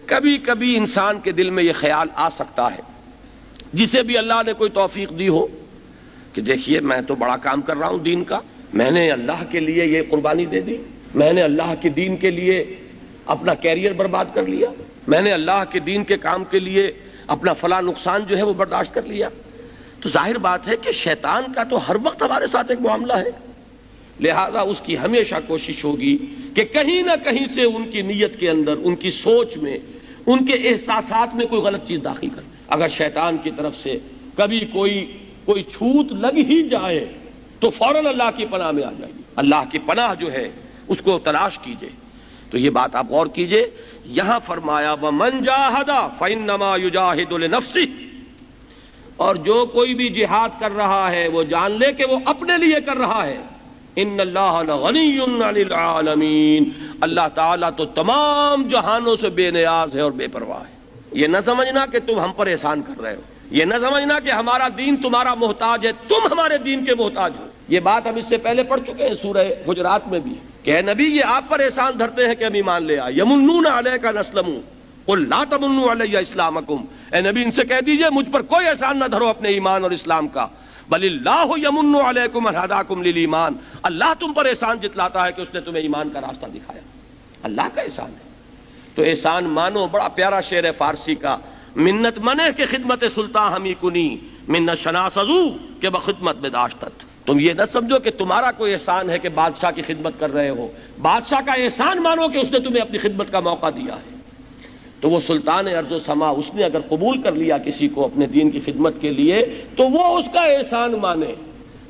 کبھی کبھی انسان کے دل میں یہ خیال آ سکتا ہے، جسے بھی اللہ نے کوئی توفیق دی ہو، کہ دیکھیے میں تو بڑا کام کر رہا ہوں دین کا، میں نے اللہ کے لیے یہ قربانی دے دی، میں نے اللہ کے دین کے لیے اپنا کیریئر برباد کر لیا، میں نے اللہ کے دین کے کام کے لیے اپنا فلاں نقصان جو ہے وہ برداشت کر لیا. تو ظاہر بات ہے کہ شیطان کا تو ہر وقت ہمارے ساتھ ایک معاملہ ہے، لہذا اس کی ہمیشہ کوشش ہوگی کہ کہیں نہ کہیں سے ان کی نیت کے اندر، ان کی سوچ میں، ان کے احساسات میں کوئی غلط چیز داخل کر. اگر شیطان کی طرف سے کبھی کوئی چھوت لگ ہی جائے تو فوراً اللہ کی پناہ میں آ جائیے، اللہ کی پناہ جو ہے اس کو تلاش کیجئے. تو یہ بات آپ غور کیجئے، یہاں فرمایا وَمَنْ جَاهَدَ فَإِنَّمَا يُجَاهِدُ لِنَفْسِهِ، اور جو کوئی بھی جہاد کر رہا ہے وہ جان لے کہ وہ اپنے لیے کر رہا ہے. ان اللہ لغنی عن العالمین، اللہ تعالیٰ تو تمام جہانوں سے بے نیاز ہے اور بے پرواہ ہے. یہ نہ سمجھنا کہ تم ہم پر احسان کر رہے ہو، یہ نہ سمجھنا کہ ہمارا دین تمہارا محتاج ہے، تم ہمارے دین کے محتاج ہو. یہ بات ہم اس سے پہلے پڑھ چکے ہیں سورہ حجرات میں بھی، کہ اے نبی یہ آپ پر احسان دھرتے ہیں کہ ہم ایمان لے آئے. یمنون علیک ان اسلموا قل لا تمنوا علی اسلامکم، اے نبی ان سے کہہ دیجئے مجھ پر کوئی احسان نہ دھرو اپنے ایمان اور اسلام کا. بل اللہ یمن علیکم ان ہداکم للایمان، اللہ تم پر احسان جتلاتا ہے کہ اس نے تمہیں ایمان کا راستہ دکھایا. اللہ کا احسان ہے. تو احسان مانو، بڑا پیارا شعر ہے فارسی کا، منت منہ کے خدمت سلطان ہمی کنی منت شناسزو کہ بخدمت میں داشتت. تم یہ نہ سمجھو کہ تمہارا کوئی احسان ہے کہ بادشاہ کی خدمت کر رہے ہو، بادشاہ کا احسان مانو کہ اس نے تمہیں اپنی خدمت کا موقع دیا ہے. تو وہ سلطان ارض و سما، اس نے اگر قبول کر لیا کسی کو اپنے دین کی خدمت کے لیے تو وہ اس کا احسان مانے،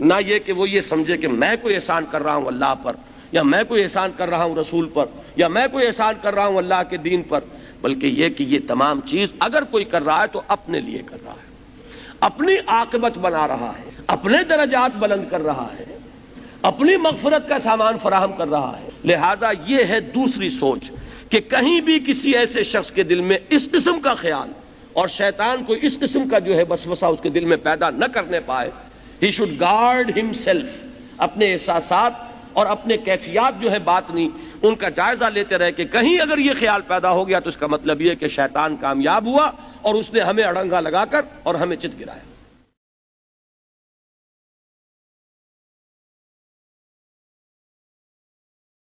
نہ یہ کہ وہ یہ سمجھے کہ میں کوئی احسان کر رہا ہوں اللہ پر، یا میں کوئی احسان کر رہا ہوں رسول پر، یا میں کوئی احسان کر رہا ہوں اللہ کے دین پر. بلکہ یہ کہ یہ تمام چیز اگر کوئی کر رہا ہے تو اپنے لیے کر رہا ہے، اپنی عاقبت بنا رہا ہے، اپنے درجات بلند کر رہا ہے، اپنی مغفرت کا سامان فراہم کر رہا ہے. لہذا یہ ہے دوسری سوچ کہ کہیں بھی کسی ایسے شخص کے دل میں اس قسم کا خیال، اور شیطان کو اس قسم کا جو ہے وسوسہ اس کے دل میں پیدا نہ کرنے پائے. ہی شوڈ گارڈ ہمسیلف، اپنے احساسات اور اپنے کیفیات جو ہے باطنی ان کا جائزہ لیتے رہے کہ کہیں اگر یہ خیال پیدا ہو گیا تو اس کا مطلب یہ کہ شیطان کامیاب ہوا اور اس نے ہمیں اڑنگا لگا کر اور ہمیں چت گرایا.